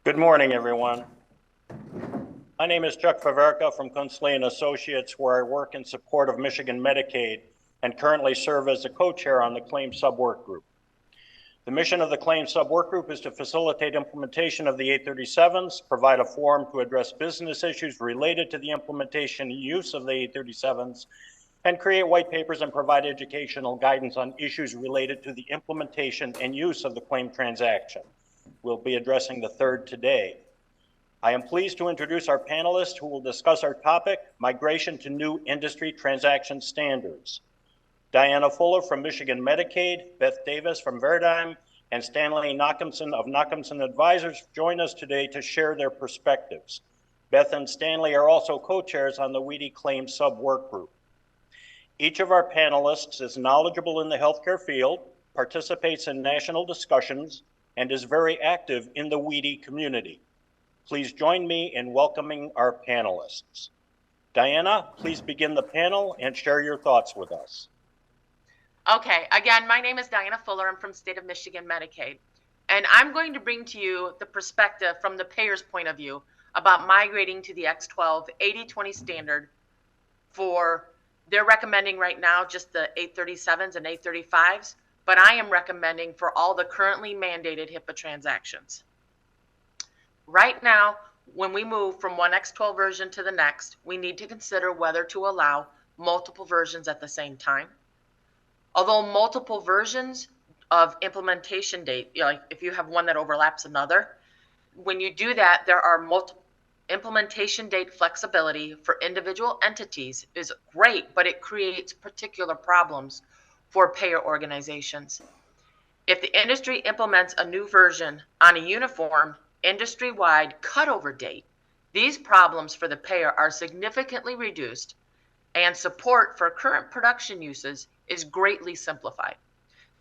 Good morning, everyone. My name is Chuck Faverka from Kunsley & Associates, where I work in support of Michigan Medicaid and currently serve as the co-chair on the Claims Subworkgroup. The mission of the Claims Subworkgroup is to facilitate implementation of the 837s, provide a forum to address business issues related to the implementation and use of the 837s, and create white papers and provide educational guidance on issues related to the implementation and use of the claim transaction. We'll be addressing the third today. I am pleased to introduce our panelists who will discuss our topic, migration to new industry transaction standards. Diana Fuller from Michigan Medicaid, Beth Davis from Verdime, and Stanley Nachimson of Nachimson Advisors join us today to share their perspectives. Beth and Stanley are also co-chairs on the WEDI Claims Subworkgroup. Each of our panelists is knowledgeable in the healthcare field, participates in national discussions, and is very active in the WEDI community. Please join me in welcoming our panelists. Diana, please begin the panel and share your thoughts with us. Okay, again, my name is Diana Fuller. I'm from State of Michigan Medicaid. And I'm going to bring to you the perspective from the payer's point of view about migrating to the X12 80/20 standard for, they're recommending right now just the 837s and 835s, but I am recommending for all the currently mandated HIPAA transactions. Right now, when we move from one X12 version to the next, we need to consider whether to allow multiple versions at the same time. Although multiple versions of implementation date, like if you have one that overlaps another, when you do that, there are multiple implementation date flexibility for individual entities is great, but it creates particular problems for payer organizations. If the industry implements a new version on a uniform industry-wide cutover date, these problems for the payer are significantly reduced and support for current production uses is greatly simplified.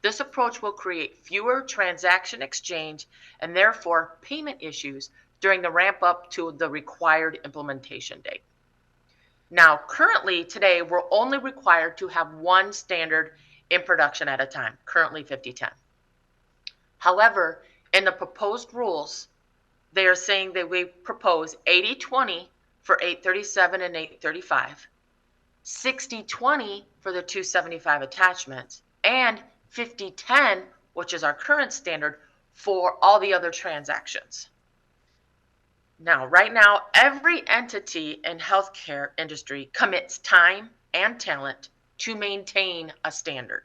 This approach will create fewer transaction exchange and therefore payment issues during the ramp up to the required implementation date. Now, currently today, we're only required to have one standard in production at a time, currently 5010. However, in the proposed rules, they are saying that we propose 80/20 for 837 and 835, 60/20 for the 275 attachments, and 50/10, which is our current standard, for all the other transactions. Now, right now, every entity in healthcare industry commits time and talent to maintain a standard.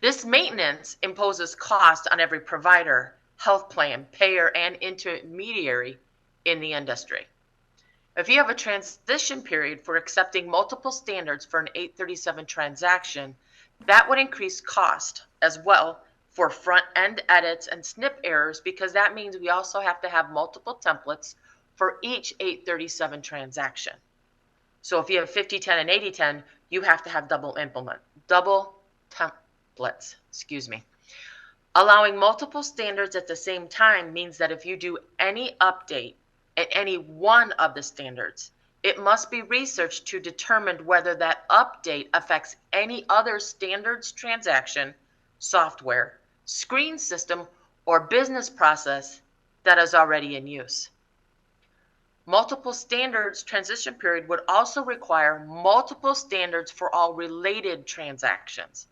This maintenance imposes cost on every provider, health plan, payer, and intermediary in the industry. If you have a transition period for accepting multiple standards for an 837 transaction, that would increase cost as well for front-end edits and snip errors, because that means we also have to have multiple templates for each 837 transaction. So if you have 5010 and 8010, you have to have double templates, Allowing multiple standards at the same time means that if you do any update at any one of the standards, it must be researched to determine whether that update affects any other standards transaction, software, screen system, or business process that is already in use. Multiple standards transition period would also require multiple standards for all related transactions,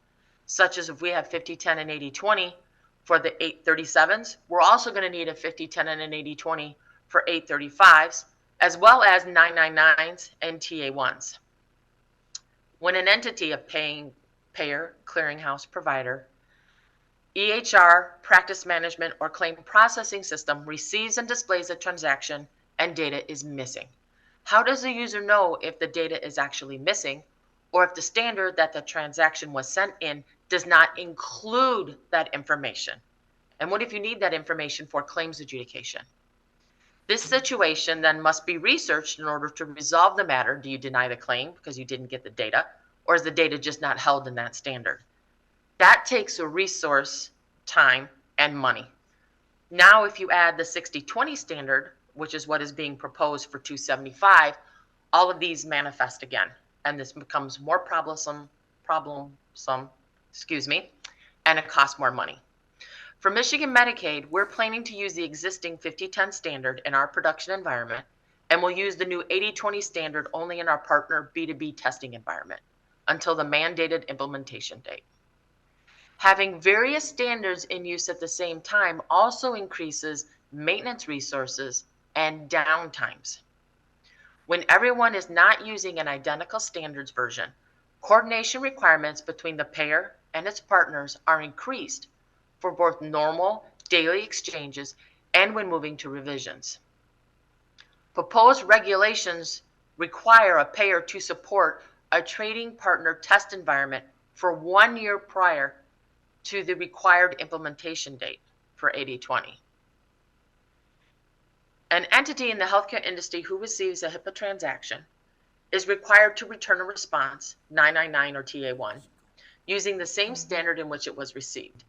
such as if we have 5010 and 80/20 for the 837s, we're also going to need a 5010 and an 80/20 for 835s, as well as 999s and TA1s. When an entity, a paying payer, clearinghouse provider, EHR, practice management, or claim processing system receives and displays a transaction and data is missing, how does the user know if the data is actually missing, or if the standard that the transaction was sent in does not include that information? And what if you need that information for claims adjudication? This situation then must be researched in order to resolve the matter. Do you deny the claim because you didn't get the data, or is the data just not held in that standard? That takes a resource, time, and money. Now, if you add the 60/20 standard, which is what is being proposed for 275, all of these manifest again, and this becomes more problemsome, and it costs more money. For Michigan Medicaid, we're planning to use the existing 50-10 standard in our production environment, and we'll use the new 80-20 standard only in our partner B2B testing environment until the mandated implementation date. Having various standards in use at the same time also increases maintenance resources and downtimes. When everyone is not using an identical standards version, coordination requirements between the payer and its partners are increased for both normal daily exchanges and when moving to revisions. Proposed regulations require a payer to support a trading partner test environment for 1 year prior to the required implementation date for 80-20. An entity in the healthcare industry who receives a HIPAA transaction is required to return a response, 999 or TA1, using the same standard in which it was received.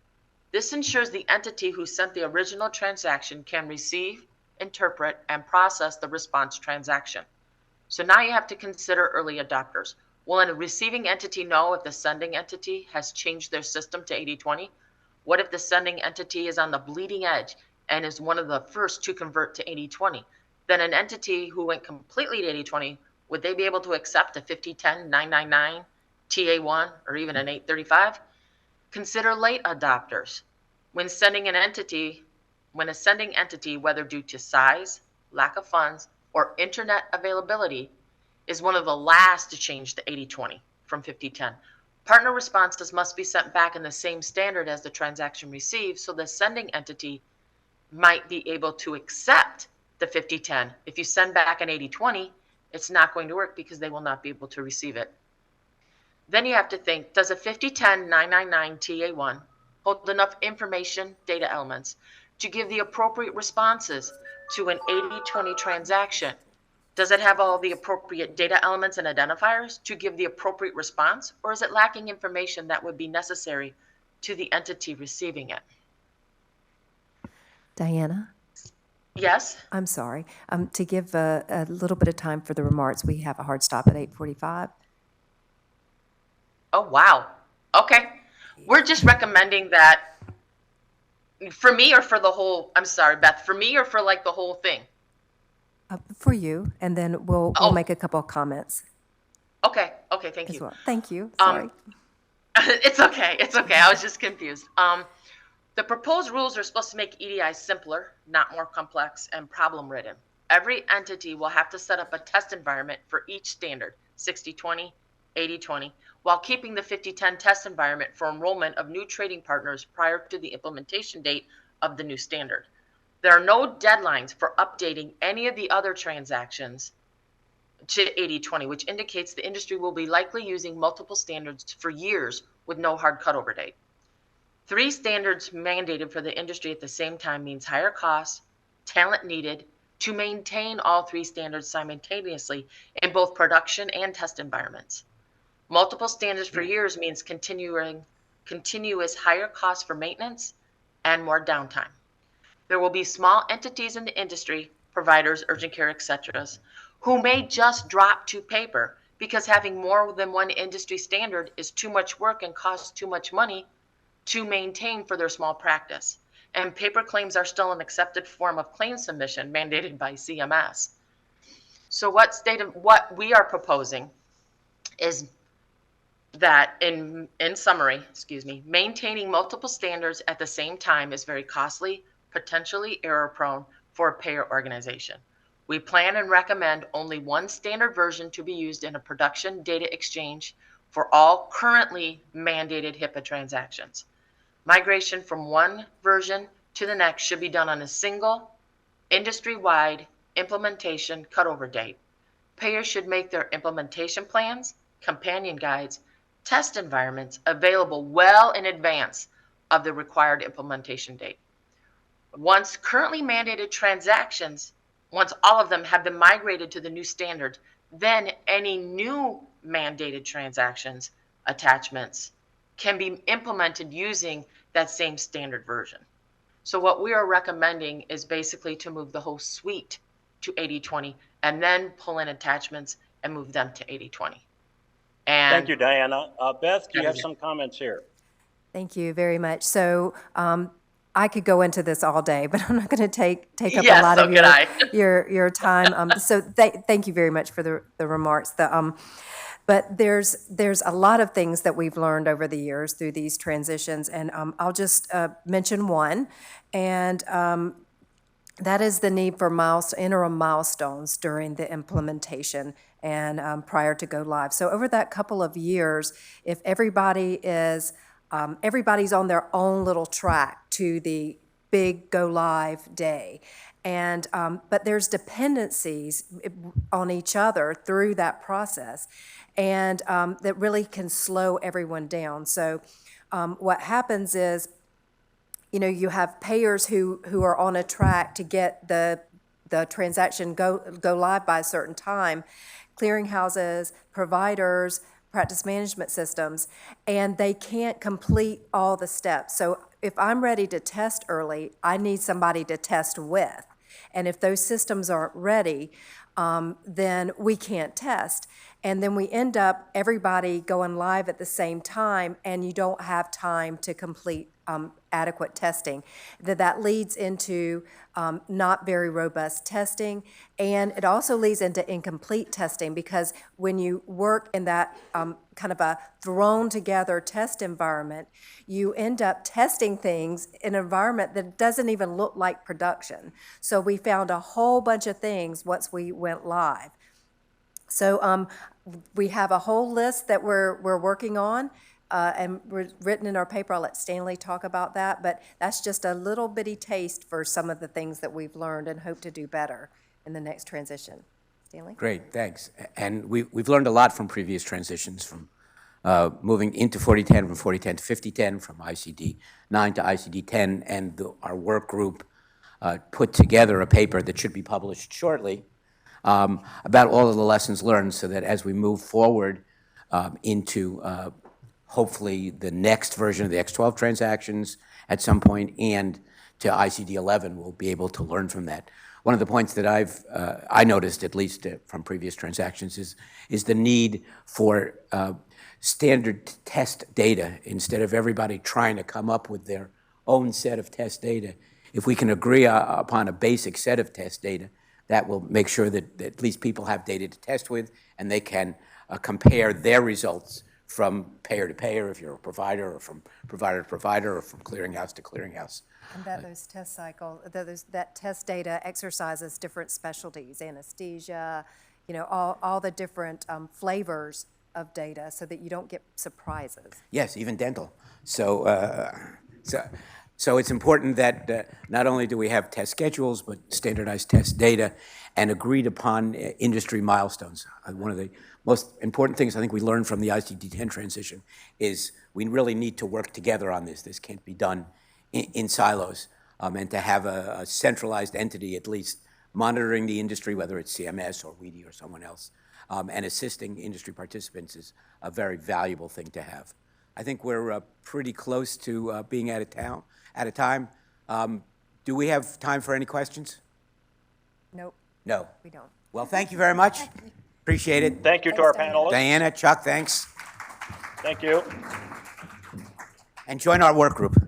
This ensures the entity who sent the original transaction can receive, interpret, and process the response transaction. So now you have to consider early adopters. Will a receiving entity know if the sending entity has changed their system to 80-20? What if the sending entity is on the bleeding edge and is one of the first to convert to 80-20? Then an entity who went completely to 80-20, would they be able to accept a 50-10, 999, TA1, or even an 835? Consider late adopters. When a sending entity, whether due to size, lack of funds, or internet availability, is one of the last to change to 80-20 from 50-10. Partner responses must be sent back in the same standard as the transaction received, so the sending entity might be able to accept the 50-10. If you send back an 80-20, it's not going to work because they will not be able to receive it. Then you have to think, does a 50-10 999 TA1 hold enough information, data elements, to give the appropriate responses to an 80-20 transaction? Does it have all the appropriate data elements and identifiers to give the appropriate response, or is it lacking information that would be necessary to the entity receiving it? Diana? Yes? I'm sorry. To give a little bit of time for the remarks, we have a hard stop at 8:45. Oh, wow. Okay. We're just recommending that for me or for the whole, I'm sorry, Beth, for me or for like the whole thing? For you, and then we'll make a couple of comments Okay. Okay. Thank as you. well. Thank you. Sorry. It's okay. It's okay. I was just confused. The proposed rules are supposed to make EDI simpler, not more complex and problem-ridden. Every entity will have to set up a test environment for each standard, 60-20, 80-20, while keeping the 50-10 test environment for enrollment of new trading partners prior to the implementation date of the new standard. There are no deadlines for updating any of the other transactions to 80-20, which indicates the industry will be likely using multiple standards for years with no hard cutover date. 3 standards mandated for the industry at the same time means higher costs, talent needed to maintain all 3 standards simultaneously in both production and test environments. Multiple standards for years means continuous higher costs for maintenance and more downtime. There will be small entities in the industry, providers, urgent care, etc., who may just drop to paper because having more than one industry standard is too much work and costs too much money to maintain for their small practice. And paper claims are still an accepted form of claim submission mandated by CMS. So what we are proposing is that in summary, maintaining multiple standards at the same time is very costly, potentially error-prone for a payer organization. We plan and recommend only one standard version to be used in a production data exchange for all currently mandated HIPAA transactions. Migration from one version to the next should be done on a single, industry-wide implementation cutover date. Payers should make their implementation plans, companion guides, test environments available well in advance of the required implementation date. Once currently mandated transactions, once all of them have been migrated to the new standard, then any new mandated transactions, attachments, can be implemented using that same standard version. So what we are recommending is basically to move the whole suite to 80-20 and then pull in attachments and move them to 80-20. And Thank you, Diana. Beth, do you have some comments here? Thank you very much. So I could go into this all day, but I'm not going to take up Yes, a lot so of could I. your time. So thank you very much for the remarks. But there's a lot of things that we've learned over the years through these transitions, and I'll just mention one, and that is the need for interim milestones during the implementation and prior to go live. So over that couple of years, if everybody's on their own little track to the big go live day, and but there's dependencies on each other through that process, and that really can slow everyone down. So what happens is, you have payers who are on a track to get the transaction go live by a certain time, clearinghouses, providers, practice management systems, and they can't complete all the steps. So if I'm ready to test early, I need somebody to test with. And if those systems aren't ready, then we can't test. And then we end up everybody going live at the same time, and you don't have time to complete adequate testing. That leads into not very robust testing, and it also leads into incomplete testing, because when you work in that kind of a thrown together test environment, you end up testing things in an environment that doesn't even look like production. So we found a whole bunch of things once we went live. So we have a whole list that we're working on, and written in our paper. I'll let Stanley talk about that, but that's just a little bitty taste for some of the things that we've learned and hope to do better in the next transition. Stanley? Great, thanks. And we've learned a lot from previous transitions, from moving into 4010, from 4010 to 5010, from ICD-9 to ICD-10, and our work group put together a paper that should be published shortly about all of the lessons learned, so that as we move forward into hopefully the next version of the X12 transactions at some point, and to ICD-11, we'll be able to learn from that. One of the points that I noticed, at least from previous transactions, is the need for standard test data, instead of everybody trying to come up with their own set of test data. If we can agree upon a basic set of test data, that will make sure that at least people have data to test with, and they can compare their results from payer to payer, if you're a provider, or from provider to provider, or from clearinghouse to clearinghouse. And those test that test data exercises different specialties, anesthesia, all the different flavors of data, so that you don't get surprises. Yes, even dental. So it's important that not only do we have test schedules, but standardized test data and agreed upon industry milestones. One of the most important things I think we learned from the ICD-10 transition is we really need to work together on this. This can't be done in silos, and to have a centralized entity at least monitoring the industry, whether it's CMS or WEDI or someone else, and assisting industry participants is a very valuable thing to have. I think we're pretty close to being out of time. Do we have time for any questions? Nope. No. We don't. Well, thank you very much. Appreciate it. Thank you to our panelists. Diana, Chuck, thanks. Thank you. And join our work group.